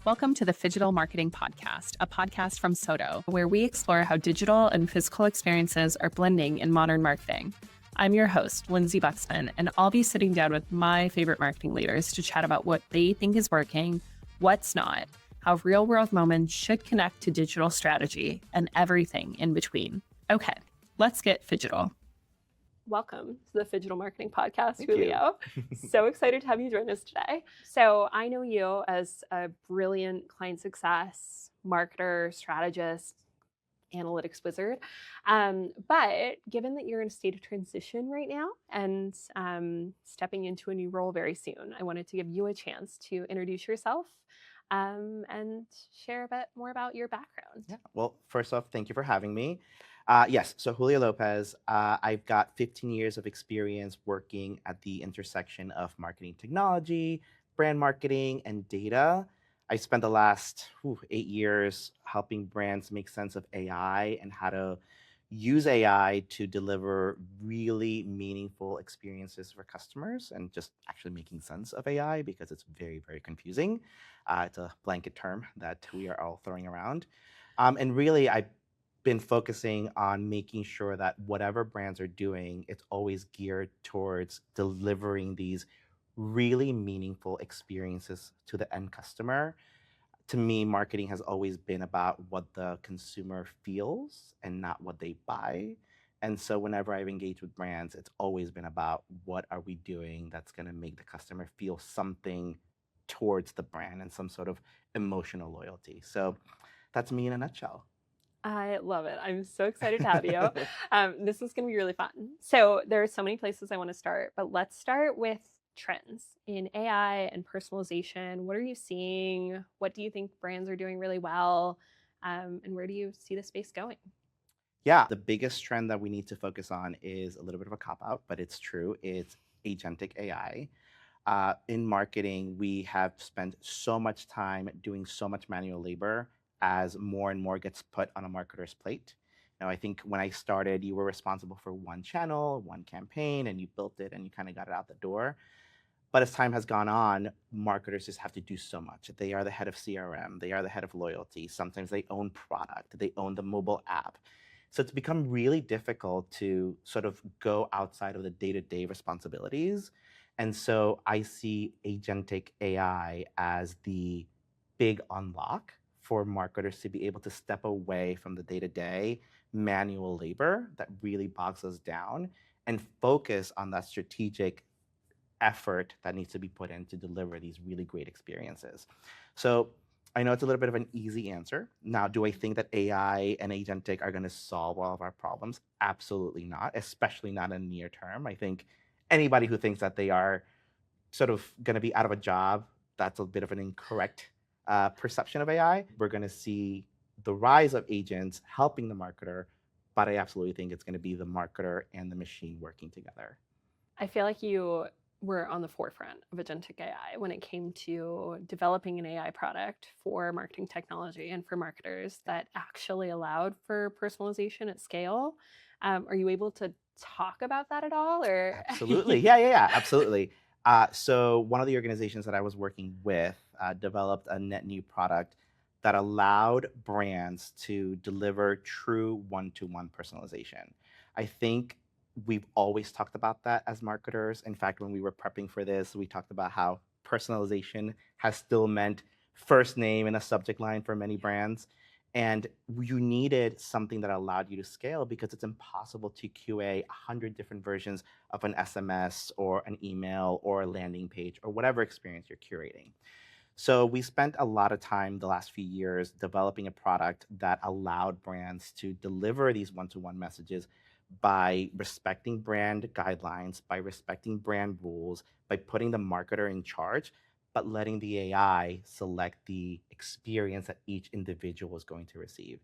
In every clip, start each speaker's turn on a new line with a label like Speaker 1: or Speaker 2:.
Speaker 1: Welcome to the Phygital Marketing Podcast, a podcast from Soto, where we explore how digital and physical experiences are blending in modern marketing. I'm your host, Lindsey Buxman, and I'll be sitting down with my favorite marketing leaders to chat about what they think is working, what's not, how real-world moments should connect to digital strategy, and everything in between. Okay, let's get phygital. Welcome to the Phygital Marketing Podcast,
Speaker 2: Thank
Speaker 1: Julio. So excited to have you join us today. So I know you as a brilliant client success marketer, strategist, analytics wizard. But given that you're in a state of transition right now and stepping into a new role very soon, I wanted to give you a chance to introduce yourself and share a bit more about your background.
Speaker 2: Yeah. Well, first off, thank you for having me. Yes, so Julio Lopez, I've got 15 years of experience working at the intersection of marketing technology, brand marketing, and data. I spent the last 8 years helping brands make sense of AI and how to use AI to deliver really meaningful experiences for customers and just actually making sense of AI because it's very, very confusing. It's a blanket term that we are all throwing around. And really, I've been focusing on making sure that whatever brands are doing, it's always geared towards delivering these really meaningful experiences to the end customer. To me, marketing has always been about what the consumer feels and not what they buy. And so whenever I've engaged with brands, it's always been about what are we doing that's going to make the customer feel something towards the brand and some sort of emotional loyalty. So that's me in a nutshell.
Speaker 1: I love it. I'm so excited to have you. This is going to be really fun. So there are so many places I want to start, but let's start with trends in AI and personalization. What are you seeing? What do you think brands are doing really well? And where do you see the space going?
Speaker 2: Yeah, the biggest trend that we need to focus on is a little bit of a cop out, but it's true. It's agentic AI. In marketing, we have spent so much time doing so much manual labor as more and more gets put on a marketer's plate. Now, I think when I started, you were responsible for one channel, one campaign, and you built it and you kind of got it out the door. But as time has gone on, marketers just have to do so much. They are the head of CRM, they are the head of loyalty. Sometimes they own product, they own the mobile app. So it's become really difficult to sort of go outside of the day-to-day responsibilities. And so I see agentic AI as the big unlock for marketers to be able to step away from the day-to-day manual labor that really bogs us down and focus on that strategic effort that needs to be put in to deliver these really great experiences. So I know it's a little bit of an easy answer. Now, do I think that AI and agentic are going to solve all of our problems? Absolutely not, especially not in the near term. I think anybody who thinks that they are sort of going to be out of a job, that's a bit of an incorrect perception of AI. We're going to see the rise of agents helping the marketer, but I absolutely think it's going to be the marketer and the machine working together.
Speaker 1: I feel like you were on the forefront of agentic AI when it came to developing an AI product for marketing technology and for marketers that actually allowed for personalization at scale. Are you able to talk about that at all? Or
Speaker 2: Absolutely. Yeah, absolutely. So one of the organizations that I was working with developed a net new product that allowed brands to deliver true one-to-one personalization. I think we've always talked about that as marketers. In fact, when we were prepping for this, we talked about how personalization has still meant first name in a subject line for many brands. And you needed something that allowed you to scale because it's impossible to QA 100 different versions of an SMS or an email or a landing page or whatever experience you're curating. So we spent a lot of time the last few years developing a product that allowed brands to deliver these one-to-one messages by respecting brand guidelines, by respecting brand rules, by putting the marketer in charge, but letting the AI select the experience that each individual is going to receive.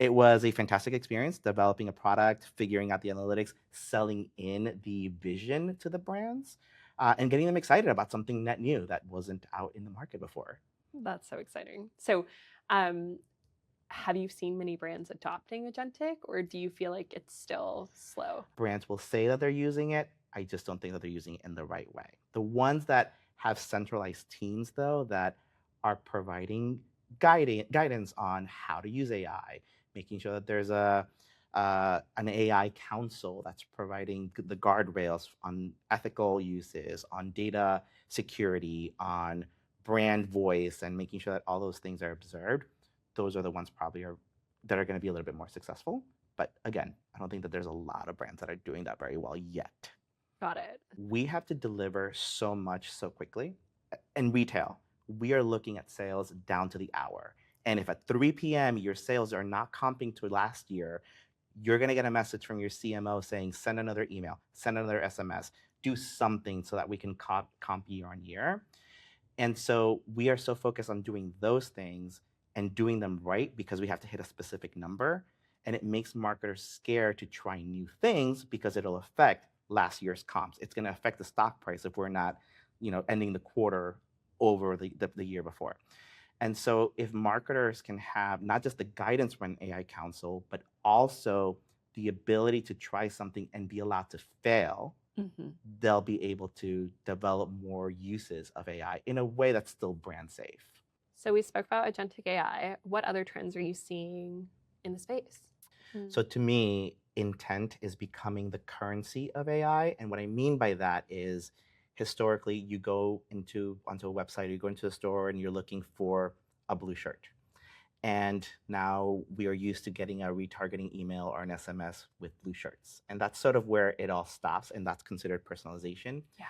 Speaker 2: It was a fantastic experience developing a product, figuring out the analytics, selling in the vision to the brands, and getting them excited about something net new that wasn't out in the market before.
Speaker 1: That's so exciting. So, have you seen many brands adopting agentic, or do you feel like it's still slow?
Speaker 2: Brands will say that they're using it. I just don't think that they're using it in the right way. The ones that have centralized teams, though, that are providing guidance on how to use AI, making sure that there's an AI council that's providing the guardrails on ethical uses, on data security, on brand voice, and making sure that all those things are observed. Those are the ones probably that are going to be a little bit more successful. But again, I don't think that there's a lot of brands that are doing that very well yet.
Speaker 3: Got it.
Speaker 2: We have to deliver so much so quickly. In retail, we are looking at sales down to the hour. And if at 3 p.m. your sales are not comping to last year, you're going to get a message from your CMO saying, send another email, send another SMS, do something so that we can comp year on year. And so we are so focused on doing those things and doing them right because we have to hit a specific number. And it makes marketers scared to try new things because it'll affect last year's comps. It's going to affect the stock price if we're not, ending the quarter over the year before. And so if marketers can have not just the guidance from an AI council, but also the ability to try something and be allowed to fail, they'll be able to develop more uses of AI in a way that's still brand safe.
Speaker 3: So we spoke about agentic AI. What other trends are you seeing in the space?
Speaker 2: So to me, intent is becoming the currency of AI. And what I mean by that is historically you go onto a website, you go into a store and you're looking for a blue shirt. And now we are used to getting a retargeting email or an SMS with blue shirts. And that's sort of where it all stops. And that's considered personalization.
Speaker 3: Yeah.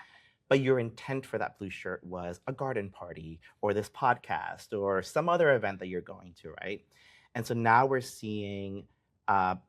Speaker 2: But your intent for that blue shirt was a garden party or this podcast or some other event that you're going to, right? And so now we're seeing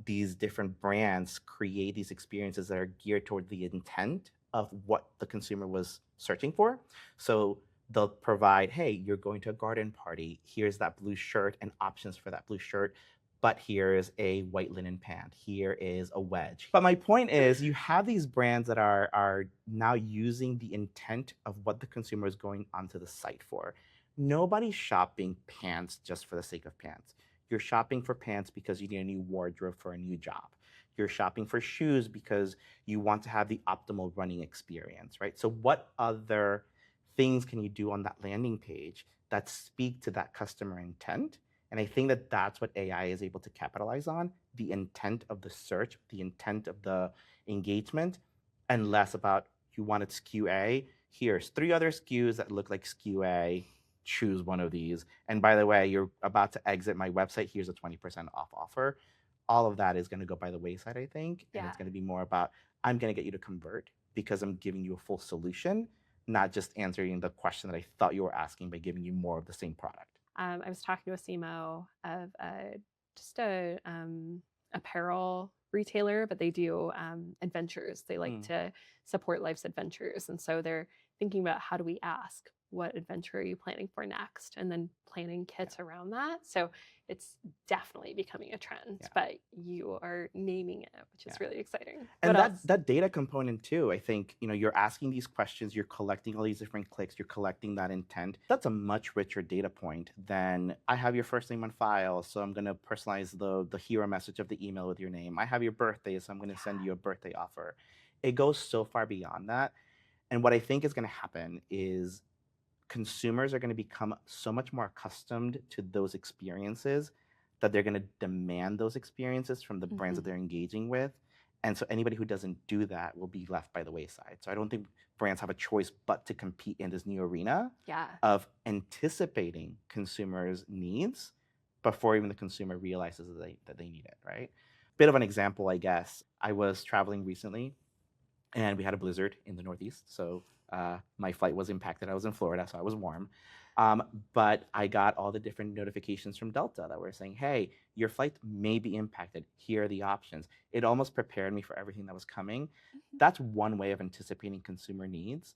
Speaker 2: these different brands create these experiences that are geared toward the intent of what the consumer was searching for. So they'll provide, hey, you're going to a garden party. Here's that blue shirt and options for that blue shirt. But here's a white linen pant. Here is a wedge. But my point is, you have these brands that are now using the intent of what the consumer is going onto the site for. Nobody's shopping pants just for the sake of pants. You're shopping for pants because you need a new wardrobe for a new job. You're shopping for shoes because you want to have the optimal running experience, right? So what other things can you do on that landing page that speak to that customer intent? And I think that that's what AI is able to capitalize on, the intent of the search, the intent of the engagement, and less about you wanted SKU A. Here's 3 other SKUs that look like SKU A. Choose one of these. And by the way, you're about to exit my website. Here's a 20% off offer. All of that is going to go by the wayside, I think. And it's going to be more about, I'm going to get you to convert because I'm giving you a full solution, not just answering the question that I thought you were asking by giving you more of the same product.
Speaker 3: I was talking to a CMO of just a apparel retailer, but they do adventures. They like to support life's adventures. And so they're thinking about, how do we ask, what adventure are you planning for next? And then planning kits around that. So it's definitely becoming a trend, but you are naming it, which is really exciting.
Speaker 2: And that data component too, I think, you're asking these questions, you're collecting all these different clicks, you're collecting that intent. That's a much richer data point than I have your first name on file, so I'm going to personalize the hero message of the email with your name. I have your birthday, so I'm going to send you a birthday offer. It goes so far beyond that. And what I think is going to happen is consumers are going to become so much more accustomed to those experiences that they're going to demand those experiences from the brands that they're engaging with. And so anybody who doesn't do that will be left by the wayside. So I don't think brands have a choice but to compete in this new arena of anticipating consumers' needs before even the consumer realizes that they need it, right? Bit of an example, I guess. I was traveling recently and we had a blizzard in the Northeast. So my flight was impacted. I was in Florida, so I was warm. But I got all the different notifications from Delta that were saying, hey, your flight may be impacted. Here are the options. It almost prepared me for everything that was coming. That's one way of anticipating consumer needs,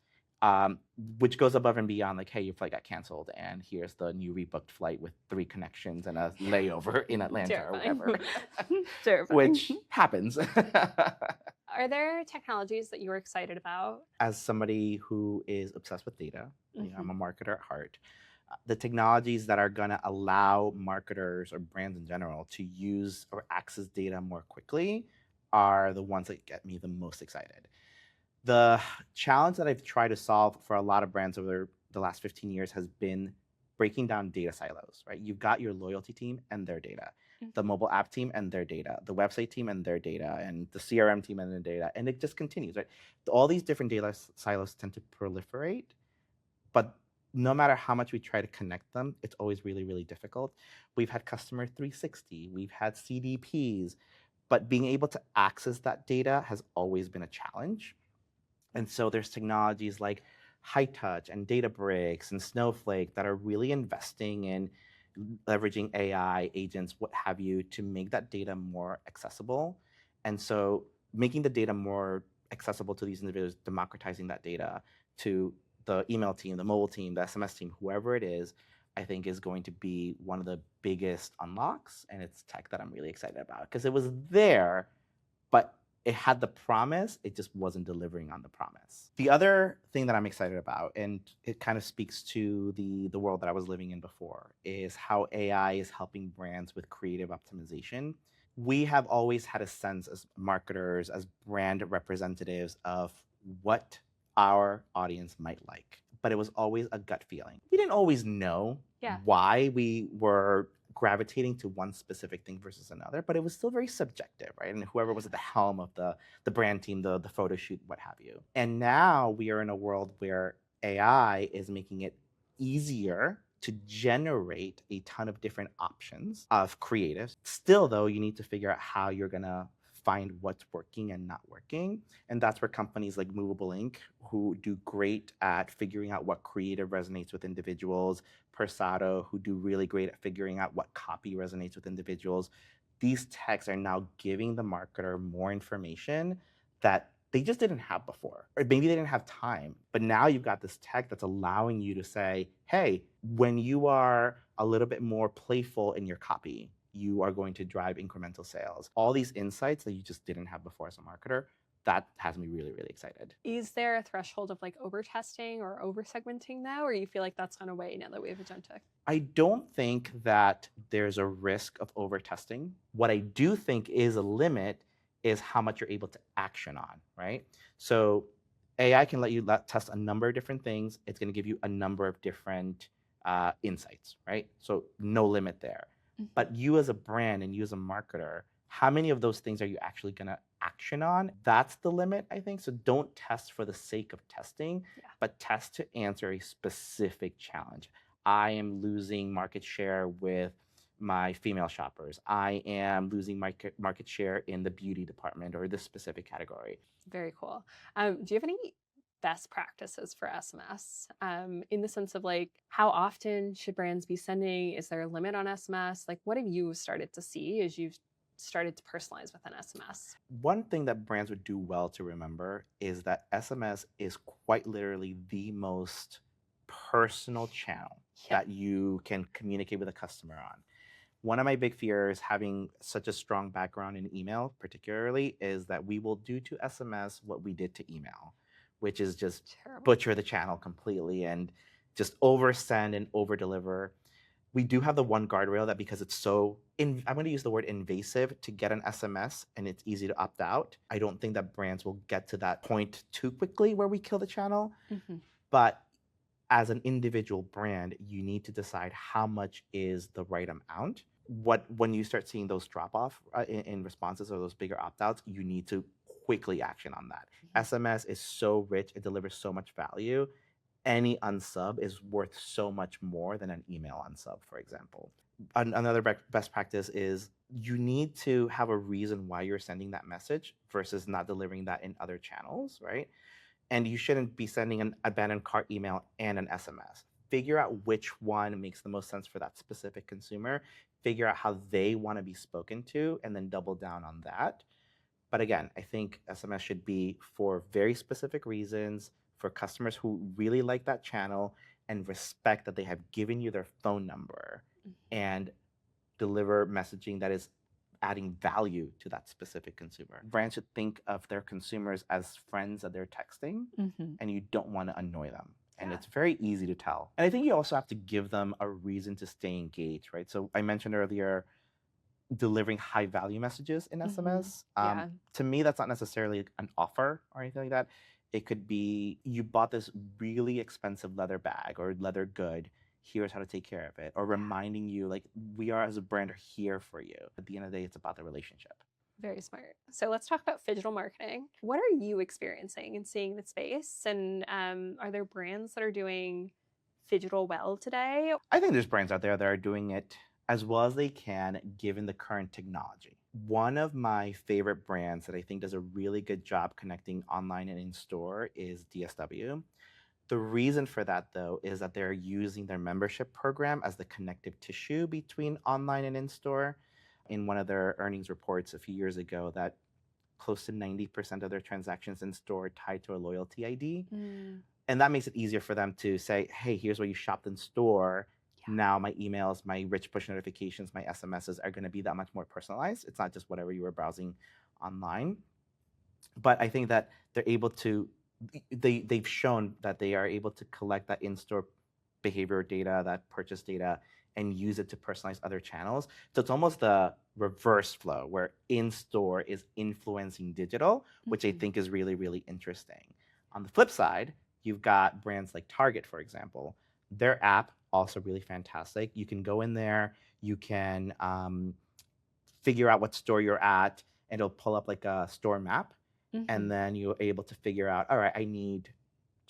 Speaker 2: which goes above and beyond like, hey, your flight got canceled, and here's the new rebooked flight with 3 connections and a layover in Atlanta or whatever, which happens.
Speaker 3: Are there technologies that you're excited about?
Speaker 2: As somebody who is obsessed with data, I'm a marketer at heart, the technologies that are going to allow marketers or brands in general to use or access data more quickly are the ones that get me the most excited. The challenge that I've tried to solve for a lot of brands over the last 15 years has been breaking down data silos, right? You've got your loyalty team and their data, the mobile app team and their data, the website team and their data, and the CRM team and their data. And it just continues, right? All these different data silos tend to proliferate, but no matter how much we try to connect them, it's always really, really difficult. We've had customer 360, we've had CDPs, but being able to access that data has always been a challenge. And so there's technologies like High Touch and Databricks and Snowflake that are really investing in leveraging AI agents, what have you, to make that data more accessible. And so making the data more accessible to these individuals, democratizing that data to the email team, the mobile team, the SMS team, whoever it is, I think is going to be one of the biggest unlocks. And it's tech that I'm really excited about because it was there, but it had the promise, it just wasn't delivering on the promise. The other thing that I'm excited about, and it kind of speaks to the world that I was living in before, is how AI is helping brands with creative optimization. We have always had a sense as marketers, as brand representatives of what our audience might like, but it was always a gut feeling. We didn't always know why we were gravitating to one specific thing versus another, but it was still very subjective, right? And whoever was at the helm of the brand team, the photo shoot, what have you. And now we are in a world where AI is making it easier to generate a ton of different options of creatives. Still, though, you need to figure out how you're gonna find what's working and not working. And that's where companies like Movable Ink, who do great at figuring out what creative resonates with individuals, Persado, who do really great at figuring out what copy resonates with individuals. These techs are now giving the marketer more information that they just didn't have before, or maybe they didn't have time. But now you've got this tech that's allowing you to say, hey, when you are a little bit more playful in your copy, you are going to drive incremental sales. All these insights that you just didn't have before as a marketer, that has me really, really excited.
Speaker 3: Is there a threshold of like over testing or over segmenting now, or you feel like that's gone away now that we have agentic?
Speaker 2: I don't think that there's a risk of over testing. What I do think is a limit is how much you're able to action on, right? So AI can let you test a number of different things. It's going to give you a number of different insights, right? So no limit there. But you as a brand and you as a marketer, how many of those things are you actually going to action on? That's the limit, I think. So don't test for the sake of testing, but test to answer a specific challenge. I am losing market share with my female shoppers. I am losing market share in the beauty department or this specific category.
Speaker 3: Very cool. Do you have any best practices for SMS in the sense of like how often should brands be sending? Is there a limit on SMS? Like what have you started to see as you've started to personalize with an SMS?
Speaker 2: One thing that brands would do well to remember is that SMS is quite literally the most personal channel that you can communicate with a customer on. One of my big fears, having such a strong background in email particularly, is that we will do to SMS what we did to email, which is just butcher the channel completely and just oversend and overdeliver. We do have the one guardrail that because it's so, I'm going to use the word invasive to get an SMS and it's easy to opt out. I don't think that brands will get to that point too quickly where we kill the channel. But as an individual brand, you need to decide how much is the right amount. When you start seeing those drop off in responses or those bigger opt outs, you need to quickly action on that. SMS is so rich, it delivers so much value. Any unsub is worth so much more than an email unsub, for example. Another best practice is you need to have a reason why you're sending that message versus not delivering that in other channels, right? And you shouldn't be sending an abandoned cart email and an SMS. Figure out which one makes the most sense for that specific consumer. Figure out how they want to be spoken to, and then double down on that. But again, I think SMS should be for very specific reasons, for customers who really like that channel and respect that they have given you their phone number and deliver messaging that is adding value to that specific consumer. Brands should think of their consumers as friends that they're texting, and you don't want to annoy them. And it's very easy to tell. And I think you also have to give them a reason to stay engaged, right? So I mentioned earlier, delivering high value messages in SMS. To me, that's not necessarily an offer or anything like that. It could be you bought this really expensive leather bag or leather good here's how to take care of it, or reminding you like we are as a brand are here for you. At the end of the day, it's about the relationship.
Speaker 3: Very smart. So let's talk about phygital marketing. What are you experiencing and seeing in the space? And are there brands that are doing phygital well today?
Speaker 2: I think there's brands out there that are doing it as well as they can given the current technology. One of my favorite brands that I think does a really good job connecting online and in store is DSW. The reason for that, though, is that they're using their membership program as the connective tissue between online and in store. In one of their earnings reports a few years ago, that close to 90% of their transactions in store are tied to a loyalty ID. And that makes it easier for them to say, hey, here's where you shopped in store. Now my emails, my rich push notifications, my SMSs are going to be that much more personalized. It's not just whatever you were browsing online. But I think that they're able to, they've shown that they are able to collect that in-store behavior data, that purchase data, and use it to personalize other channels. So it's almost the reverse flow where in-store is influencing digital, which I think is really, really interesting. On the flip side, you've got brands like Target, for example. Their app, also really fantastic. You can go in there, you can figure out what store you're at, and it'll pull up like a store map. And then you're able to figure out, all right, I need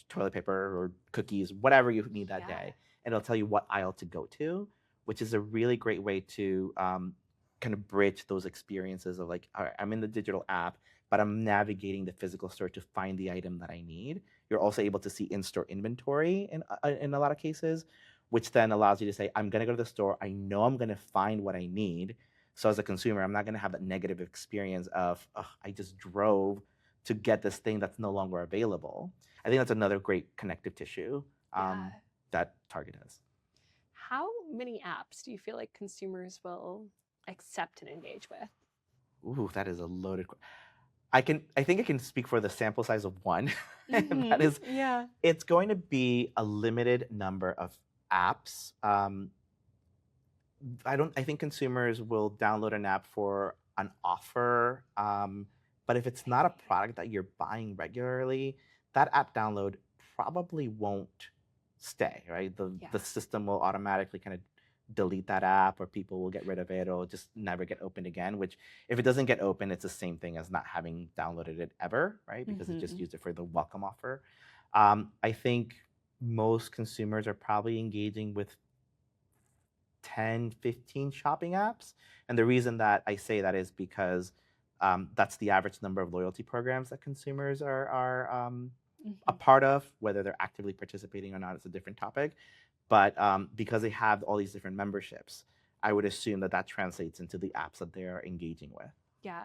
Speaker 2: toilet paper or cookies, whatever you need that day. And it'll tell you what aisle to go to, which is a really great way to kind of bridge those experiences of like, all right, I'm in the digital app, but I'm navigating the physical store to find the item that I need. You're also able to see in-store inventory in a lot of cases, which then allows you to say, I'm going to go to the store. I know I'm going to find what I need. So as a consumer, I'm not going to have that negative experience of, I just drove to get this thing that's no longer available. I think that's another great connective tissue that Target has.
Speaker 3: How many apps do you feel like consumers will accept and engage with?
Speaker 2: Ooh, that is a loaded question. I think I can speak for the sample size of one. And that is, it's going to be a limited number of apps. I think consumers will download an app for an offer. But if it's not a product that you're buying regularly, that app download probably won't stay, right? The system will automatically kind of delete that app, or people will get rid of it, or it'll just never get opened again, which if it doesn't get open, it's the same thing as not having downloaded it ever, right? Because it just used it for the welcome offer. I think most consumers are probably engaging with 10, 15 shopping apps. And the reason that I say that is because that's the average number of loyalty programs that consumers are a part of. Whether they're actively participating or not is a different topic. But because they have all these different memberships, I would assume that that translates into the apps that they're engaging with.
Speaker 3: Yeah.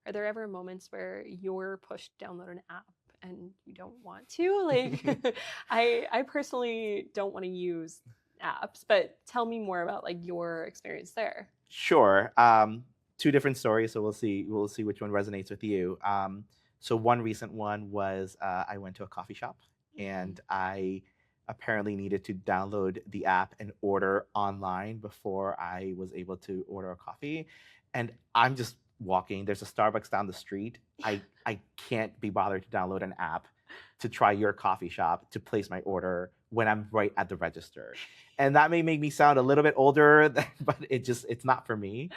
Speaker 3: Are there ever moments where you're pushed to download an app and you don't want to? Like, I personally don't want to use apps, but tell me more about like your experience there.
Speaker 2: Sure. Two different stories, so we'll see which one resonates with you. So one recent one was I went to a coffee shop and I apparently needed to download the app and order online before I was able to order a coffee. And I'm just walking. There's a Starbucks down the street. I can't be bothered to download an app to try your coffee shop to place my order when I'm right at the register. And that may make me sound a little bit older, but it's not for me.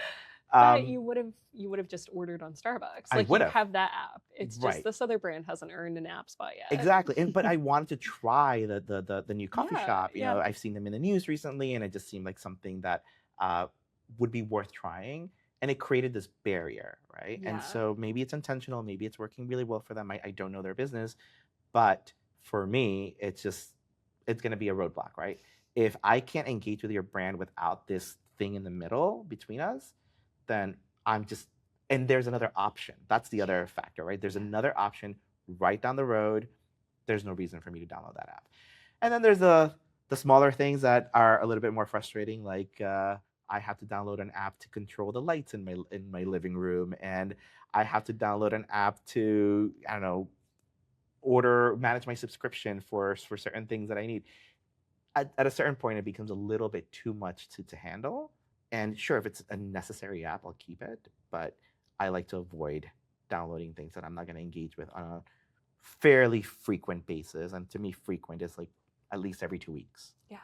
Speaker 3: But you would have just ordered on Starbucks. Like, you have that app. It's just this other brand hasn't earned an app spot yet.
Speaker 2: Exactly. But I wanted to try the new coffee shop. You know, I've seen them in the news recently, and it just seemed like something that would be worth trying. And it created this barrier, right? Yeah. And so maybe it's intentional, maybe it's working really well for them. I don't know their business, but for me, it's going to be a roadblock, right? If I can't engage with your brand without this thing in the middle between us, then and there's another option. That's the other factor, right? There's another option right down the road. There's no reason for me to download that app. And then there's the smaller things that are a little bit more frustrating, like I have to download an app to control the lights in my living room, and I have to download an app to, I don't know, manage my subscription for certain things that I need. At a certain point, it becomes a little bit too much to handle. And sure, if it's a necessary app, I'll keep it. But I like to avoid downloading things that I'm not going to engage with on a fairly frequent basis. And to me, frequent is like at least every 2 weeks.
Speaker 3: Yeah.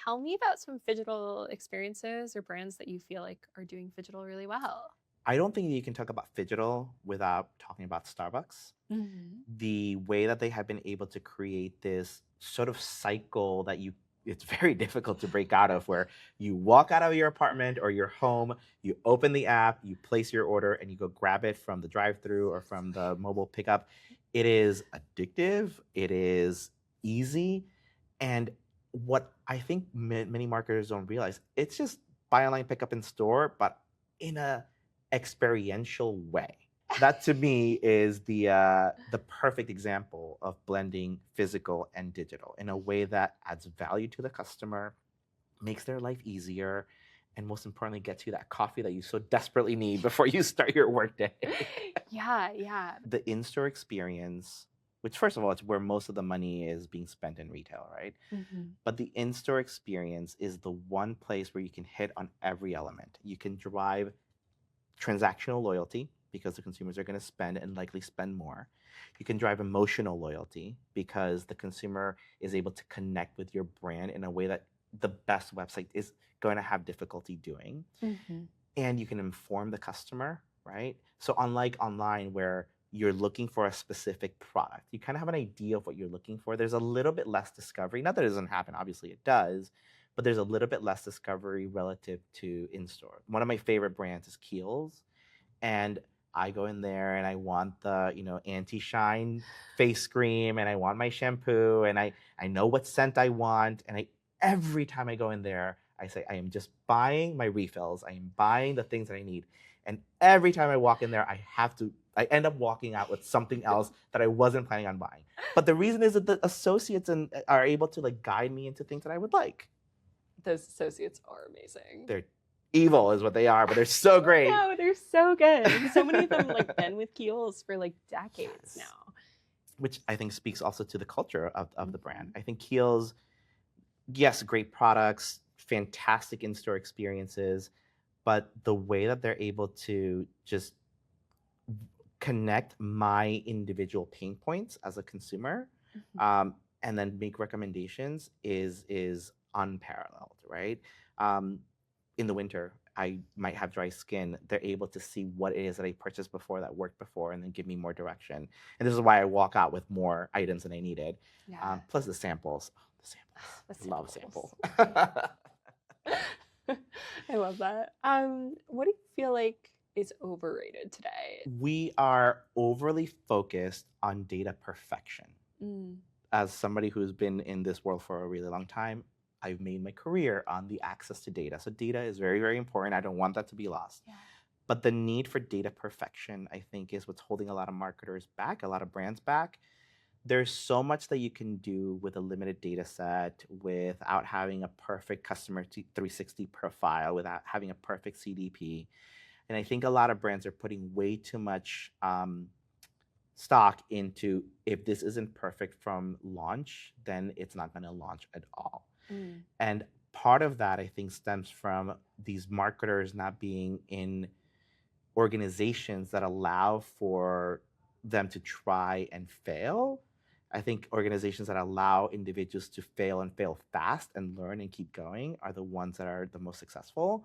Speaker 3: Tell me about some phygital experiences or brands that you feel like are doing phygital really well.
Speaker 2: I don't think you can talk about Phygital without talking about Starbucks.
Speaker 3: Mm-hmm.
Speaker 2: The way that they have been able to create this sort of cycle that it's very difficult to break out of, where you walk out of your apartment or your home, you open the app, you place your order, and you go grab it from the drive-through or from the mobile pickup. It is addictive. It is easy. And what I think many marketers don't realize, it's just buy online, pick up in store, but in a experiential way. That to me is the perfect example of blending physical and digital in a way that adds value to the customer, makes their life easier, and most importantly, gets you that coffee that you so desperately need before you start your workday.
Speaker 3: Yeah.
Speaker 2: The in-store experience, which first of all, it's where most of the money is being spent in retail, right?
Speaker 3: Mm-hmm.
Speaker 2: But the in-store experience is the one place where you can hit on every element. You can drive transactional loyalty because the consumers are going to spend and likely spend more. You can drive emotional loyalty because the consumer is able to connect with your brand in a way that the best website is going to have difficulty doing.
Speaker 3: Mm-hmm.
Speaker 2: And you can inform the customer, right? So unlike online where you're looking for a specific product, you kind of have an idea of what you're looking for. There's a little bit less discovery. Not that it doesn't happen, obviously it does, but there's a little bit less discovery relative to in-store. One of my favorite brands is Kiehl's, and I go in there and I want the, anti-shine face cream, and I want my shampoo, and I know what scent I want, and every time I go in there, I say I am just buying my refills. I am buying the things that I need. And every time I walk in there, I end up walking out with something else that I wasn't planning on buying. But the reason is that the associates are able to guide me into things that I would like.
Speaker 3: Those associates are amazing.
Speaker 2: They're evil is what they are, but they're so great.
Speaker 3: No, they're so good. So many of them been with Kiehl's for decades now.
Speaker 2: Which I think speaks also to the culture of the brand. I think Kiehl's, yes, great products, fantastic in-store experiences, but the way that they're able to just connect my individual pain points as a consumer, and then make recommendations is unparalleled, right? In the winter, I might have dry skin. They're able to see what it is that I purchased before that worked before, and then give me more direction. And this is why I walk out with more items than I needed.
Speaker 3: Yeah.
Speaker 2: Plus the samples.
Speaker 3: The
Speaker 2: Love
Speaker 3: samples.
Speaker 2: sample.
Speaker 3: I love that. What do you feel like is overrated today?
Speaker 2: We are overly focused on data perfection. As somebody who's been in this world for a really long time, I've made my career on the access to data. So data is very, very important. I don't want that to be lost.
Speaker 3: Yeah.
Speaker 2: But the need for data perfection, I think, is what's holding a lot of marketers back, a lot of brands back. There's so much that you can do with a limited data set without having a perfect customer 360 profile, without having a perfect CDP. And I think a lot of brands are putting way too much stock into, if this isn't perfect from launch, then it's not going to launch at all. And part of that, I think, stems from these marketers not being in organizations that allow for them to try and fail. I think organizations that allow individuals to fail and fail fast and learn and keep going are the ones that are the most successful.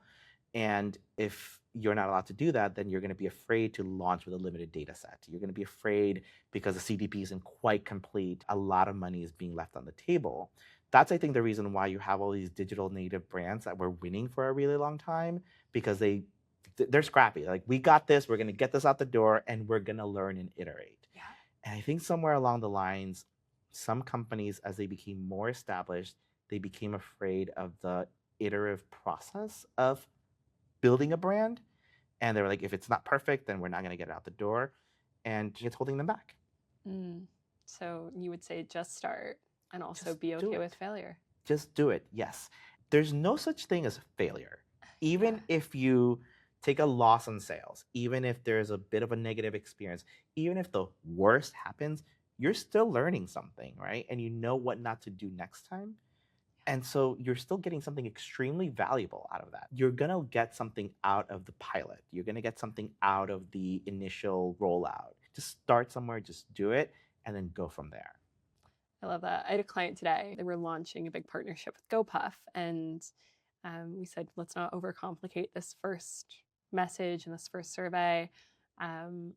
Speaker 2: And if you're not allowed to do that, then you're going to be afraid to launch with a limited data set. You're going to be afraid because the CDP isn't quite complete. A lot of money is being left on the table. That's, I think, the reason why you have all these digital native brands that were winning for a really long time, because they're scrappy. We got this, we're going to get this out the door, and we're going to learn and iterate. Yeah. And I think somewhere along the lines, some companies, as they became more established, they became afraid of the iterative process of building a brand. And they were like, if it's not perfect, then we're not going to get it out the door. And it's holding them back.
Speaker 3: So you would say just start and also
Speaker 2: Just
Speaker 3: be
Speaker 2: do
Speaker 3: okay
Speaker 2: it.
Speaker 3: with failure.
Speaker 2: Just do it. Yes. There's no such thing as failure. Even if you take a loss on sales, even if there's a bit of a negative experience, even if the worst happens, you're still learning something, right? And you know what not to do next time. And so you're still getting something extremely valuable out of that. You're going to get something out of the pilot. You're going to get something out of the initial rollout. Just start somewhere, just do it, and then go from there.
Speaker 3: I love that. I had a client today. They were launching a big partnership with GoPuff, and we said, let's not overcomplicate this first message and this first survey.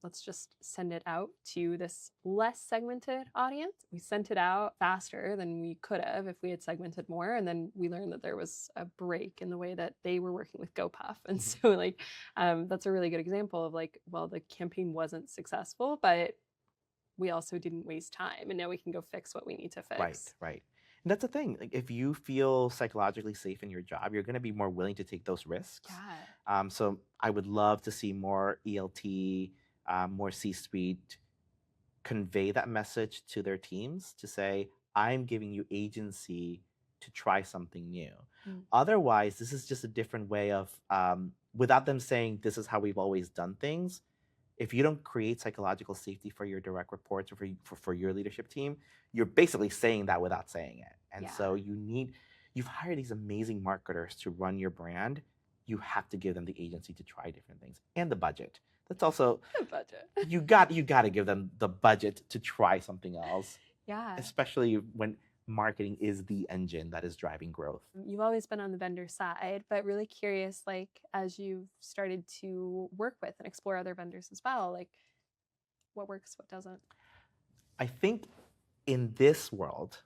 Speaker 3: Let's just send it out to this less segmented audience. We sent it out faster than we could have if we had segmented more. And then we learned that there was a break in the way that they were working with GoPuff. And so like, that's a really good example of like, well, the campaign wasn't successful, but we also didn't waste time. And now we can go fix what we need to fix.
Speaker 2: Right. And that's the thing. Like, if you feel psychologically safe in your job, you're going to be more willing to take those risks.
Speaker 3: Yeah.
Speaker 2: So I would love to see more ELT, more C-suite convey that message to their teams to say, I'm giving you agency to try something new. Otherwise, this is just a different way of, without them saying, this is how we've always done things. If you don't create psychological safety for your direct reports or for your leadership team, you're basically saying that without saying it. And so you've hired these amazing marketers to run your brand. You have to give them the agency to try different things and the budget. That's also
Speaker 3: the budget.
Speaker 2: you got to give them the budget to try something else.
Speaker 3: Yeah.
Speaker 2: Especially when marketing is the engine that is driving growth.
Speaker 3: You've always been on the vendor side, but really curious, like as you've started to work with and explore other vendors as well, like what works, what doesn't?
Speaker 2: I think in this world,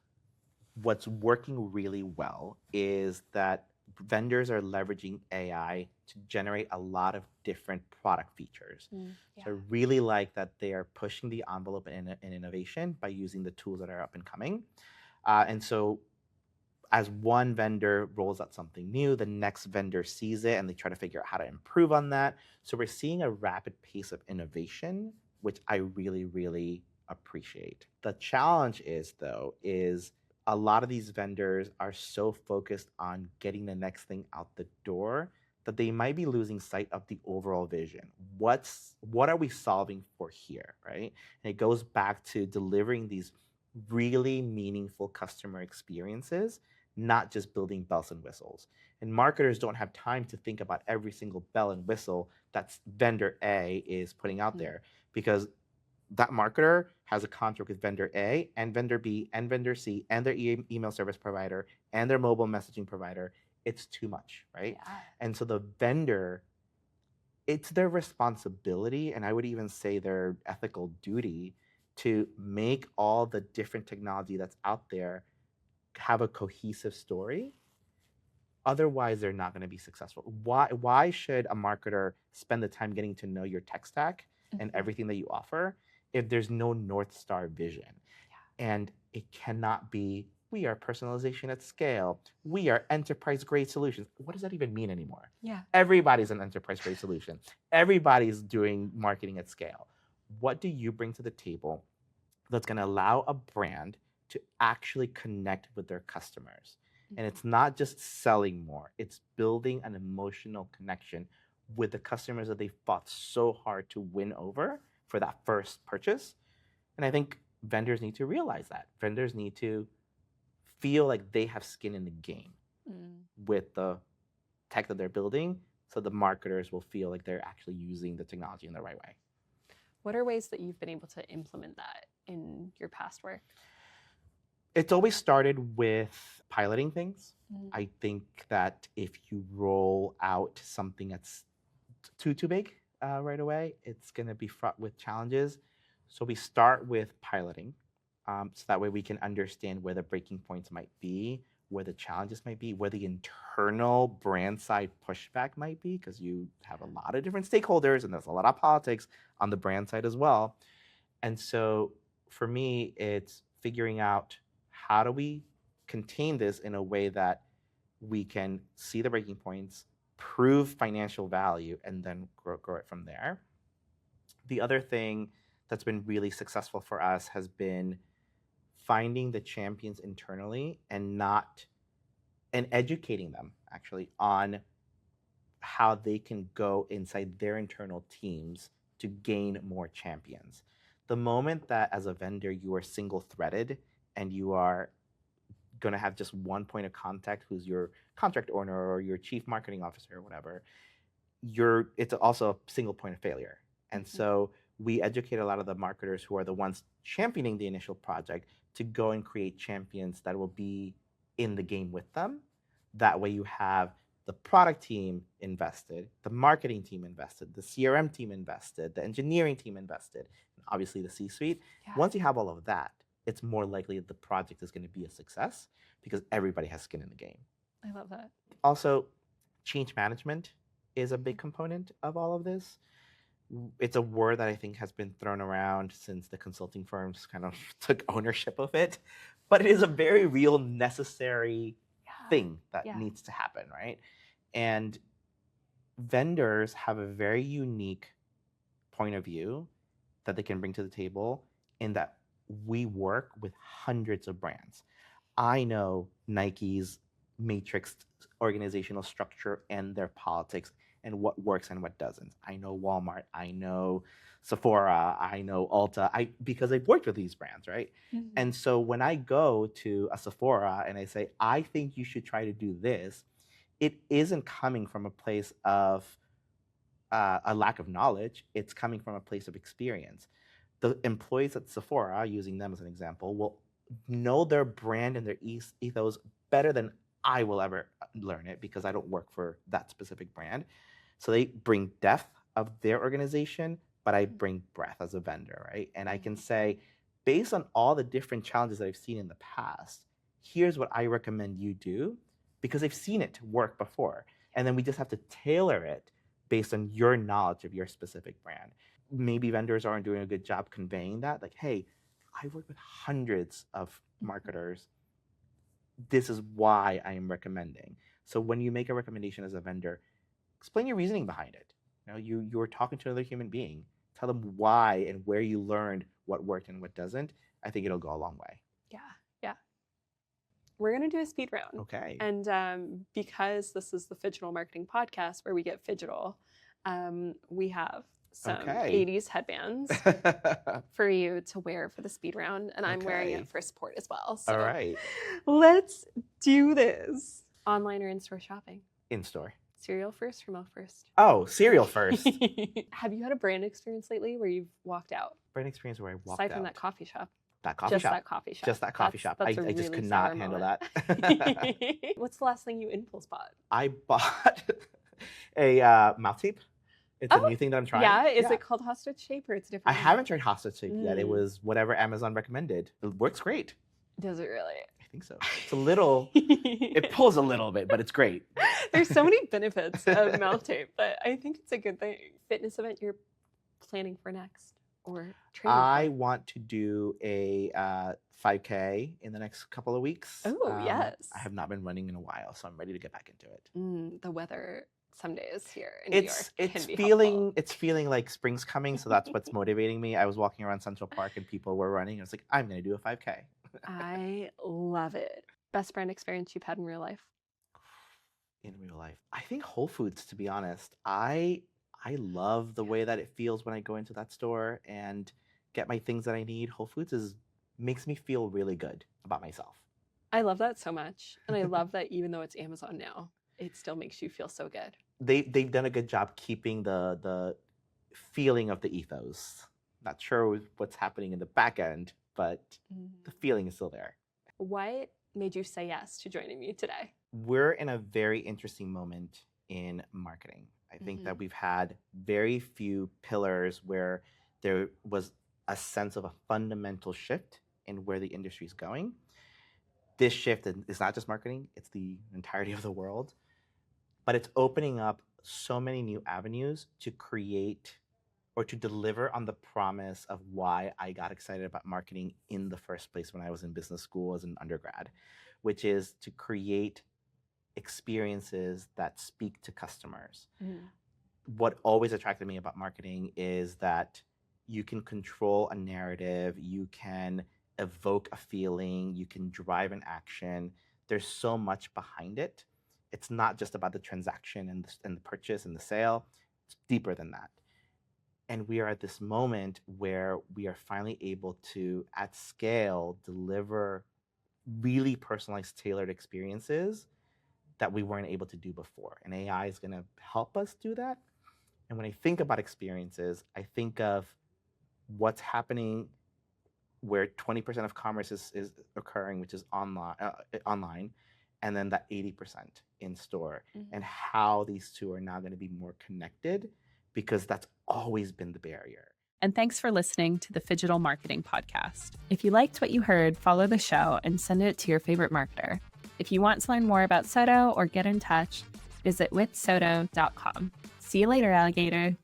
Speaker 2: what's working really well is that vendors are leveraging AI to generate a lot of different product features. So I really like that they are pushing the envelope in innovation by using the tools that are up and coming. And so as one vendor rolls out something new, the next vendor sees it and they try to figure out how to improve on that. So we're seeing a rapid pace of innovation, which I really, really appreciate. The challenge is a lot of these vendors are so focused on getting the next thing out the door that they might be losing sight of the overall vision. What are we solving for here, right? And it goes back to delivering these really meaningful customer experiences, not just building bells and whistles. And marketers don't have time to think about every single bell and whistle that vendor A is putting out there, because that marketer has a contract with vendor A and vendor B and vendor C and their email service provider and their mobile messaging provider. It's too much, right?
Speaker 3: Yeah.
Speaker 2: And so the vendor, it's their responsibility, and I would even say their ethical duty, to make all the different technology that's out there have a cohesive story. Otherwise, they're not going to be successful. Why should a marketer spend the time getting to know your tech stack and everything that you offer if there's no North Star vision? And it cannot be, we are personalization at scale. We are enterprise-grade solutions. What does that even mean anymore?
Speaker 3: Yeah.
Speaker 2: Everybody's an enterprise-grade solution. Everybody's doing marketing at scale. What do you bring to the table that's going to allow a brand to actually connect with their customers? And it's not just selling more, it's building an emotional connection with the customers that they fought so hard to win over for that first purchase. And I think vendors need to realize that. Vendors need to feel like they have skin in the game with the tech that they're building, so the marketers will feel like they're actually using the technology in the right way.
Speaker 3: What are ways that you've been able to implement that in your past work?
Speaker 2: It's always started with piloting things. I think that if you roll out something that's too big right away, it's going to be fraught with challenges. So we start with piloting, so that way we can understand where the breaking points might be, where the challenges might be, where the internal brand side pushback might be, because you have a lot of different stakeholders and there's a lot of politics on the brand side as well. And so for me, it's figuring out, how do we contain this in a way that we can see the breaking points, prove financial value, and then grow it from there. The other thing that's been really successful for us has been finding the champions internally and educating them actually on how they can go inside their internal teams to gain more champions. The moment that as a vendor you are single-threaded and you are going to have just one point of contact, who's your contract owner or your chief marketing officer or whatever, it's also a single point of failure. And so we educate a lot of the marketers who are the ones championing the initial project to go and create champions that will be in the game with them. That way you have the product team invested, the marketing team invested, the CRM team invested, the engineering team invested, and obviously the C-suite.
Speaker 3: Yeah.
Speaker 2: Once you have all of that, it's more likely that the project is going to be a success because everybody has skin in the game.
Speaker 3: I love that.
Speaker 2: Also, change management is a big component of all of this. It's a word that I think has been thrown around since the consulting firms kind of took ownership of it, but it is a very real, necessary thing that needs to happen, right? And vendors have a very unique point of view that they can bring to the table in that we work with hundreds of brands. I know Nike's matrix organizational structure and their politics and what works and what doesn't. I know Walmart, I know Sephora, I know Ulta, because I've worked with these brands, right?
Speaker 3: Mm-hmm.
Speaker 2: And so when I go to a Sephora and I say, I think you should try to do this, it isn't coming from a place of a lack of knowledge. It's coming from a place of experience. The employees at Sephora, using them as an example, will know their brand and their ethos better than I will ever learn it because I don't work for that specific brand. So they bring depth of their organization, but I bring breadth as a vendor, right? And I can say, based on all the different challenges that I've seen in the past, here's what I recommend you do because I've seen it work before. And then we just have to tailor it based on your knowledge of your specific brand. Maybe vendors aren't doing a good job conveying that. Like, hey, I work with hundreds of marketers. This is why I am recommending. So when you make a recommendation as a vendor, explain your reasoning behind it. You're talking to another human being. Tell them why and where you learned what worked and what doesn't. I think it'll go a long way.
Speaker 3: Yeah. We're going to do a speed round.
Speaker 2: Okay.
Speaker 3: And because this is the Phygital Marketing Podcast where we get phygital, we have some 80s headbands for you to wear for the speed round. And I'm wearing it for support as well. So
Speaker 2: all right.
Speaker 3: Let's do this. Online or in-store shopping?
Speaker 2: In-store.
Speaker 3: Cereal first or milk first?
Speaker 2: Oh, cereal first.
Speaker 3: Have you had a brand experience lately where you've walked out?
Speaker 2: Brand experience where I walked
Speaker 3: Aside
Speaker 2: out.
Speaker 3: from that coffee shop.
Speaker 2: That coffee shop.
Speaker 3: That coffee shop.
Speaker 2: Just that coffee shop.
Speaker 3: That's
Speaker 2: I just
Speaker 3: really
Speaker 2: could not handle that.
Speaker 3: What's the last thing you impulse bought?
Speaker 2: I bought a mouth tape. It's a new thing that I'm trying.
Speaker 3: Yeah, is it called hostage shape or it's different?
Speaker 2: I haven't tried hostage shape yet. It was whatever Amazon recommended. It works great.
Speaker 3: Does it really?
Speaker 2: I think so. It's a little, it pulls a little bit, but it's great.
Speaker 3: There's so many benefits of mouth tape, but I think it's a good thing. Fitness event you're planning for next or training
Speaker 2: I
Speaker 3: for?
Speaker 2: want to do a 5K in the next couple of weeks.
Speaker 3: Oh, yes.
Speaker 2: I have not been running in a while, so I'm ready to get back into it.
Speaker 3: The weather some days here in New York
Speaker 2: it's
Speaker 3: can be
Speaker 2: feeling
Speaker 3: helpful.
Speaker 2: It's feeling like spring's coming, so that's what's motivating me. I was walking around Central Park and people were running. I was like, I'm going to do a 5K.
Speaker 3: I love it. Best brand experience you've had in real life?
Speaker 2: In real life, I think Whole Foods. To be honest, I love the way that it feels when I go into that store and get my things that I need. Whole Foods makes me feel really good about myself.
Speaker 3: I love that so much, and I love that even though it's Amazon now, it still makes you feel so good.
Speaker 2: They've done a good job keeping the feeling of the ethos. Not sure what's happening in the back end, but the feeling is still there.
Speaker 3: What made you say yes to joining me today?
Speaker 2: We're in a very interesting moment in marketing. I think that we've had very few pillars where there was a sense of a fundamental shift in where the industry is going. This shift is not just marketing, it's the entirety of the world. But it's opening up so many new avenues to create or to deliver on the promise of why I got excited about marketing in the first place when I was in business school as an undergrad, which is to create experiences that speak to customers. What always attracted me about marketing is that you can control a narrative, you can evoke a feeling, you can drive an action. There's so much behind it. It's not just about the transaction and the purchase and the sale. It's deeper than that. And we are at this moment where we are finally able to, at scale, deliver really personalized, tailored experiences that we weren't able to do before. And AI is going to help us do that. And when I think about experiences, I think of what's happening where 20% of commerce is occurring, which is online, and then that 80% in store, and how these two are now going to be more connected, because that's always been the barrier.
Speaker 1: And thanks for listening to the Phygital Marketing Podcast. If you liked what you heard, follow the show and send it to your favorite marketer. If you want to learn more about Soto or get in touch, visit withsoto.com. See you later, alligator.